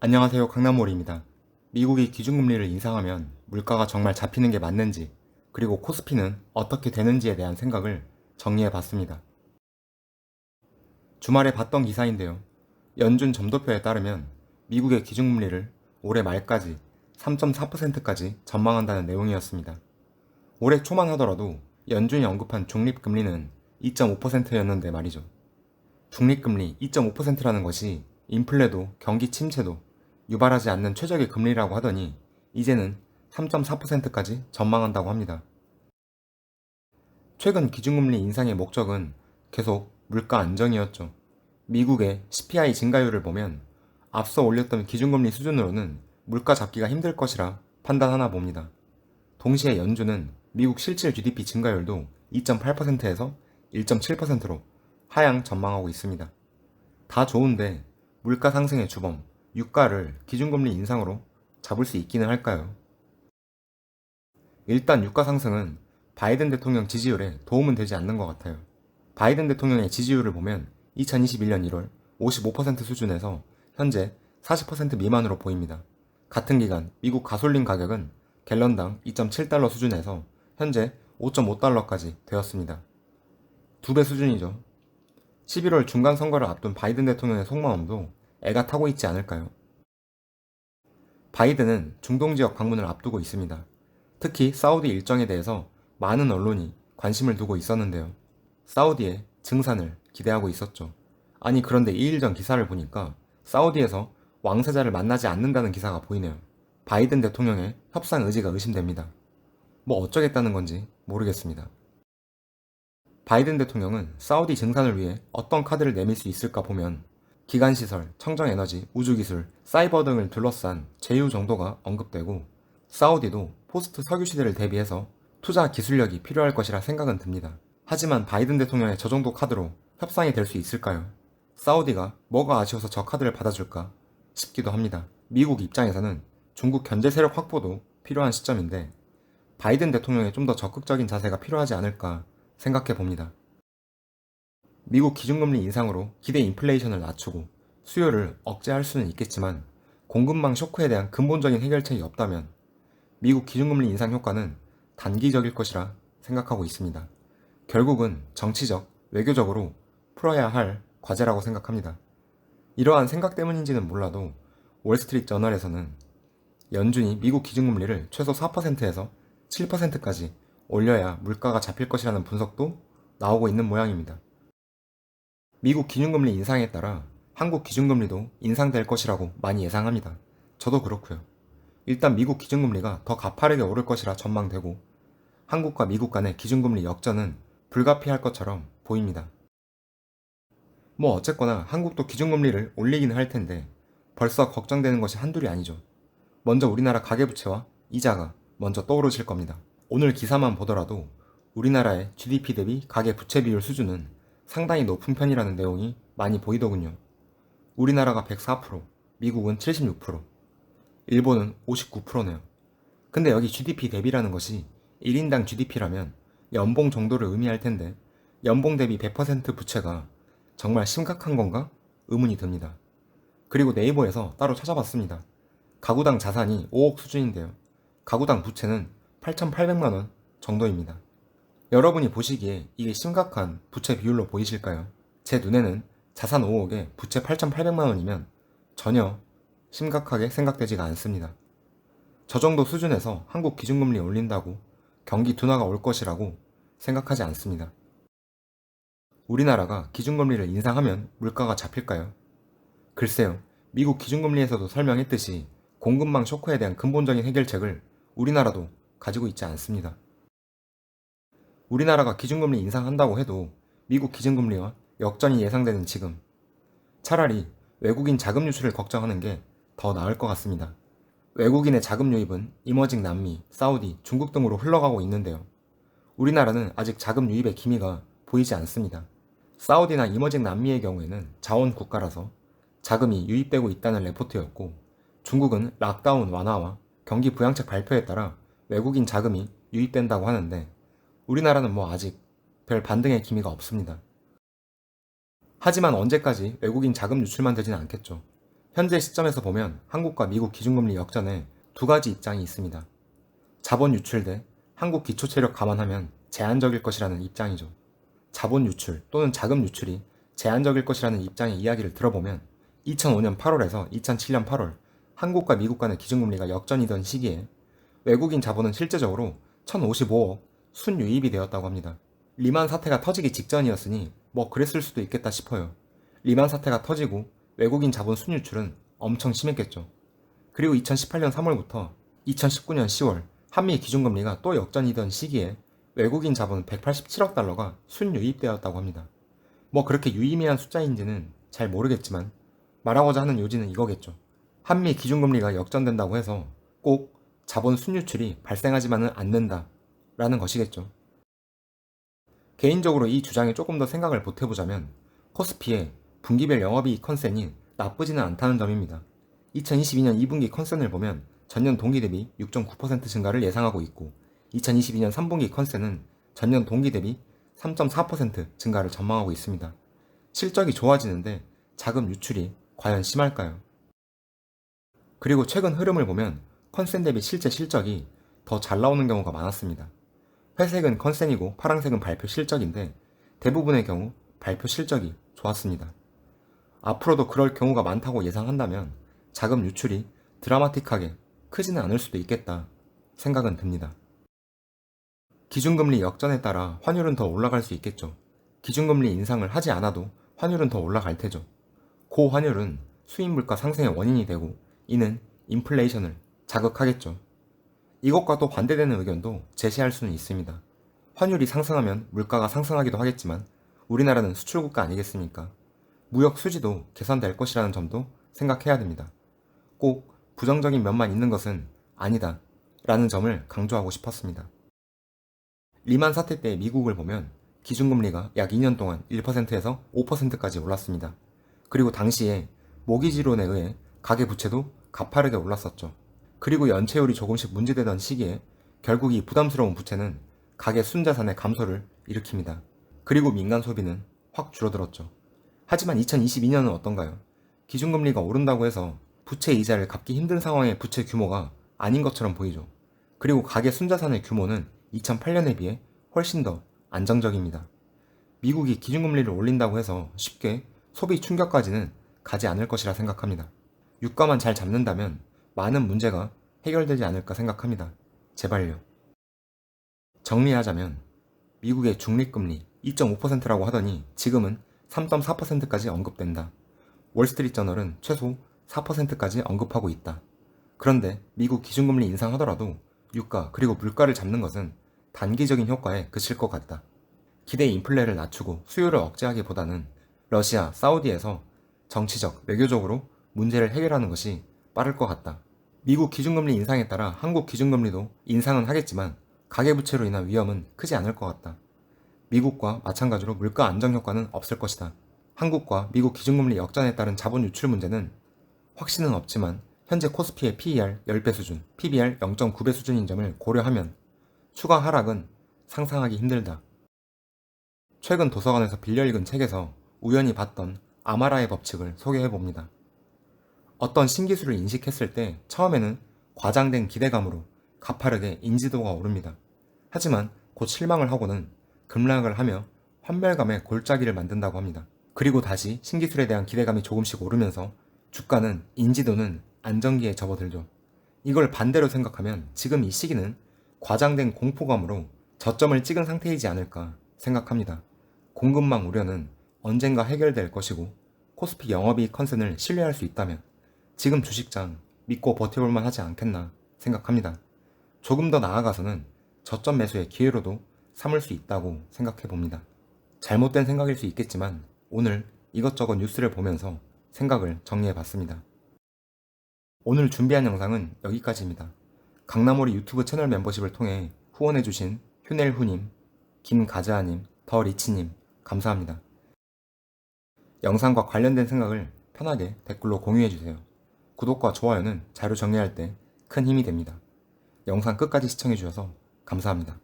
안녕하세요. 강남몰입니다. 미국이 기준금리를 인상하면 물가가 정말 잡히는 게 맞는지, 그리고 코스피는 어떻게 되는지에 대한 생각을 정리해 봤습니다. 주말에 봤던 기사인데요. 연준 점도표에 따르면 미국의 기준금리를 올해 말까지 3.4%까지 전망한다는 내용이었습니다. 올해 초만 하더라도 연준이 언급한 중립금리는 2.5%였는데 말이죠. 중립금리 2.5%라는 것이 인플레도 경기 침체도 유발하지 않는 최적의 금리라고 하더니 이제는 3.4%까지 전망한다고 합니다. 최근 기준금리 인상의 목적은 계속 물가 안정이었죠. 미국의 CPI 증가율을 보면 앞서 올렸던 기준금리 수준으로는 물가 잡기가 힘들 것이라 판단하나 봅니다. 동시에 연준은 미국 실질 GDP 증가율도 2.8%에서 1.7%로 하향 전망하고 있습니다. 다 좋은데 물가 상승의 주범, 유가를 기준금리 인상으로 잡을 수 있기는 할까요? 일단 유가 상승은 바이든 대통령 지지율에 도움은 되지 않는 것 같아요. 바이든 대통령의 지지율을 보면 2021년 1월 55% 수준에서 현재 40% 미만으로 보입니다. 같은 기간 미국 가솔린 가격은 갤런당 2.7달러 수준에서 현재 5.5달러까지 되었습니다. 2배 수준이죠. 11월 중간 선거를 앞둔 바이든 대통령의 속마음도 애가 타고 있지 않을까요? 바이든은 중동 지역 방문을 앞두고 있습니다. 특히 사우디 일정에 대해서 많은 언론이 관심을 두고 있었는데요. 사우디의 증산을 기대하고 있었죠. 아니 그런데 2일 전 기사를 보니까 사우디에서 왕세자를 만나지 않는다는 기사가 보이네요. 바이든 대통령의 협상 의지가 의심됩니다. 뭐 어쩌겠다는 건지 모르겠습니다. 바이든 대통령은 사우디 증산을 위해 어떤 카드를 내밀 수 있을까 보면 기간시설, 청정에너지, 우주기술, 사이버 등을 둘러싼 제휴 정도가 언급되고 사우디도 포스트 석유 시대를 대비해서 투자 기술력이 필요할 것이라 생각은 듭니다. 하지만 바이든 대통령의 저 정도 카드로 협상이 될 수 있을까요? 사우디가 뭐가 아쉬워서 저 카드를 받아줄까 싶기도 합니다. 미국 입장에서는 중국 견제 세력 확보도 필요한 시점인데 바이든 대통령의 좀 더 적극적인 자세가 필요하지 않을까 생각해 봅니다. 미국 기준금리 인상으로 기대 인플레이션을 낮추고 수요를 억제할 수는 있겠지만 공급망 쇼크에 대한 근본적인 해결책이 없다면 미국 기준금리 인상 효과는 단기적일 것이라 생각하고 있습니다. 결국은 정치적, 외교적으로 풀어야 할 과제라고 생각합니다. 이러한 생각 때문인지는 몰라도 월스트리트 저널에서는 연준이 미국 기준금리를 최소 4%에서 7%까지 올려야 물가가 잡힐 것이라는 분석도 나오고 있는 모양입니다. 미국 기준금리 인상에 따라 한국 기준금리도 인상될 것이라고 많이 예상합니다. 저도 그렇고요. 일단 미국 기준금리가 더 가파르게 오를 것이라 전망되고 한국과 미국 간의 기준금리 역전은 불가피할 것처럼 보입니다. 뭐 어쨌거나 한국도 기준금리를 올리기는 할 텐데 벌써 걱정되는 것이 한둘이 아니죠. 먼저 우리나라 가계부채와 이자가 먼저 떠오르실 겁니다. 오늘 기사만 보더라도 우리나라의 GDP 대비 가계부채 비율 수준은 상당히 높은 편이라는 내용이 많이 보이더군요. 우리나라가 104%, 미국은 76%, 일본은 59%네요. 근데 여기 GDP 대비라는 것이 1인당 GDP라면 연봉 정도를 의미할 텐데 연봉 대비 100% 부채가 정말 심각한 건가? 의문이 듭니다. 그리고 네이버에서 따로 찾아봤습니다. 가구당 자산이 5억 수준인데요. 가구당 부채는 8,800만원 정도입니다. 여러분이 보시기에 이게 심각한 부채 비율로 보이실까요? 제 눈에는 자산 5억에 부채 8,800만원이면 전혀 심각하게 생각되지가 않습니다. 저 정도 수준에서 한국 기준금리 올린다고 경기 둔화가 올 것이라고 생각하지 않습니다. 우리나라가 기준금리를 인상하면 물가가 잡힐까요? 글쎄요. 미국 기준금리에서도 설명했듯이 공급망 쇼크에 대한 근본적인 해결책을 우리나라도 가지고 있지 않습니다. 우리나라가 기준금리 인상한다고 해도 미국 기준금리와 역전이 예상되는 지금 차라리 외국인 자금 유출을 걱정하는 게 더 나을 것 같습니다. 외국인의 자금 유입은 이머징 남미, 사우디, 중국 등으로 흘러가고 있는데요. 우리나라는 아직 자금 유입의 기미가 보이지 않습니다. 사우디나 이머징 남미의 경우에는 자원 국가라서 자금이 유입되고 있다는 레포트였고 중국은 락다운 완화와 경기 부양책 발표에 따라 외국인 자금이 유입된다고 하는데 우리나라는 뭐 아직 별 반등의 기미가 없습니다. 하지만 언제까지 외국인 자금 유출만 되지는 않겠죠. 현재 시점에서 보면 한국과 미국 기준금리 역전에 두 가지 입장이 있습니다. 자본 유출 대 한국 기초체력 감안하면 제한적일 것이라는 입장이죠. 자본 유출 또는 자금 유출이 제한적일 것이라는 입장의 이야기를 들어보면 2005년 8월에서 2007년 8월 한국과 미국 간의 기준금리가 역전이던 시기에 외국인 자본은 실제적으로 1055억 순유입이 되었다고 합니다. 리만 사태가 터지기 직전이었으니 뭐 그랬을 수도 있겠다 싶어요. 리만 사태가 터지고 외국인 자본 순유출은 엄청 심했겠죠. 그리고 2018년 3월부터 2019년 10월 한미 기준금리가 또 역전이던 시기에 외국인 자본 187억 달러가 순유입되었다고 합니다. 뭐 그렇게 유의미한 숫자인지는 잘 모르겠지만 말하고자 하는 요지는 이거겠죠. 한미 기준금리가 역전된다고 해서 꼭 자본 순유출이 발생하지만은 않는다 라는 것이겠죠. 개인적으로 이 주장에 조금 더 생각을 보태보자면 코스피의 분기별 영업이익 컨센이 나쁘지는 않다는 점입니다. 2022년 2분기 컨센을 보면 전년 동기 대비 6.9% 증가를 예상하고 있고 2022년 3분기 컨센은 전년 동기 대비 3.4% 증가를 전망하고 있습니다. 실적이 좋아지는데 자금 유출이 과연 심할까요? 그리고 최근 흐름을 보면 컨센 대비 실제 실적이 더 잘 나오는 경우가 많았습니다. 회색은 컨센이고 파란색은 발표 실적인데 대부분의 경우 발표 실적이 좋았습니다. 앞으로도 그럴 경우가 많다고 예상한다면 자금 유출이 드라마틱하게 크지는 않을 수도 있겠다 생각은 듭니다. 기준금리 역전에 따라 환율은 더 올라갈 수 있겠죠. 기준금리 인상을 하지 않아도 환율은 더 올라갈 테죠. 고환율은 수입물가 상승의 원인이 되고 이는 인플레이션을 자극하겠죠. 이것과 또 반대되는 의견도 제시할 수는 있습니다. 환율이 상승하면 물가가 상승하기도 하겠지만 우리나라는 수출국가 아니겠습니까? 무역 수지도 개선될 것이라는 점도 생각해야 됩니다. 꼭 부정적인 면만 있는 것은 아니다 라는 점을 강조하고 싶었습니다. 리만 사태 때 미국을 보면 기준금리가 약 2년 동안 1%에서 5%까지 올랐습니다. 그리고 당시에 모기지론에 의해 가계부채도 가파르게 올랐었죠. 그리고 연체율이 조금씩 문제되던 시기에 결국 이 부담스러운 부채는 가계 순자산의 감소를 일으킵니다. 그리고 민간 소비는 확 줄어들었죠. 하지만 2022년은 어떤가요? 기준금리가 오른다고 해서 부채 이자를 갚기 힘든 상황의 부채 규모가 아닌 것처럼 보이죠. 그리고 가계 순자산의 규모는 2008년에 비해 훨씬 더 안정적입니다. 미국이 기준금리를 올린다고 해서 쉽게 소비 충격까지는 가지 않을 것이라 생각합니다. 유가만 잘 잡는다면 많은 문제가 해결되지 않을까 생각합니다. 제발요. 정리하자면 미국의 중립금리 2.5%라고 하더니 지금은 3.4%까지 언급된다. 월스트리트저널은 최소 4%까지 언급하고 있다. 그런데 미국 기준금리 인상하더라도 유가 그리고 물가를 잡는 것은 단기적인 효과에 그칠 것 같다. 기대 인플레를 낮추고 수요를 억제하기보다는 러시아, 사우디에서 정치적, 외교적으로 문제를 해결하는 것이 빠를 것 같다. 미국 기준금리 인상에 따라 한국 기준금리도 인상은 하겠지만 가계부채로 인한 위험은 크지 않을 것 같다. 미국과 마찬가지로 물가 안정 효과는 없을 것이다. 한국과 미국 기준금리 역전에 따른 자본 유출 문제는 확신은 없지만 현재 코스피의 PER 10배 수준, PBR 0.9배 수준인 점을 고려하면 추가 하락은 상상하기 힘들다. 최근 도서관에서 빌려 읽은 책에서 우연히 봤던 아마라의 법칙을 소개해봅니다. 어떤 신기술을 인식했을 때 처음에는 과장된 기대감으로 가파르게 인지도가 오릅니다. 하지만 곧 실망을 하고는 급락을 하며 환멸감의 골짜기를 만든다고 합니다. 그리고 다시 신기술에 대한 기대감이 조금씩 오르면서 주가는 인지도는 안정기에 접어들죠. 이걸 반대로 생각하면 지금 이 시기는 과장된 공포감으로 저점을 찍은 상태이지 않을까 생각합니다. 공급망 우려는 언젠가 해결될 것이고 코스피 영업이익 컨센을 신뢰할 수 있다면 지금 주식장 믿고 버텨볼만 하지 않겠나 생각합니다. 조금 더 나아가서는 저점 매수의 기회로도 삼을 수 있다고 생각해봅니다. 잘못된 생각일 수 있겠지만 오늘 이것저것 뉴스를 보면서 생각을 정리해봤습니다. 오늘 준비한 영상은 여기까지입니다. 강남오리 유튜브 채널 멤버십을 통해 후원해주신 휴넬후님, 김가즈아님, 더리치님 감사합니다. 영상과 관련된 생각을 편하게 댓글로 공유해주세요. 구독과 좋아요는 자료 정리할 때 큰 힘이 됩니다. 영상 끝까지 시청해주셔서 감사합니다.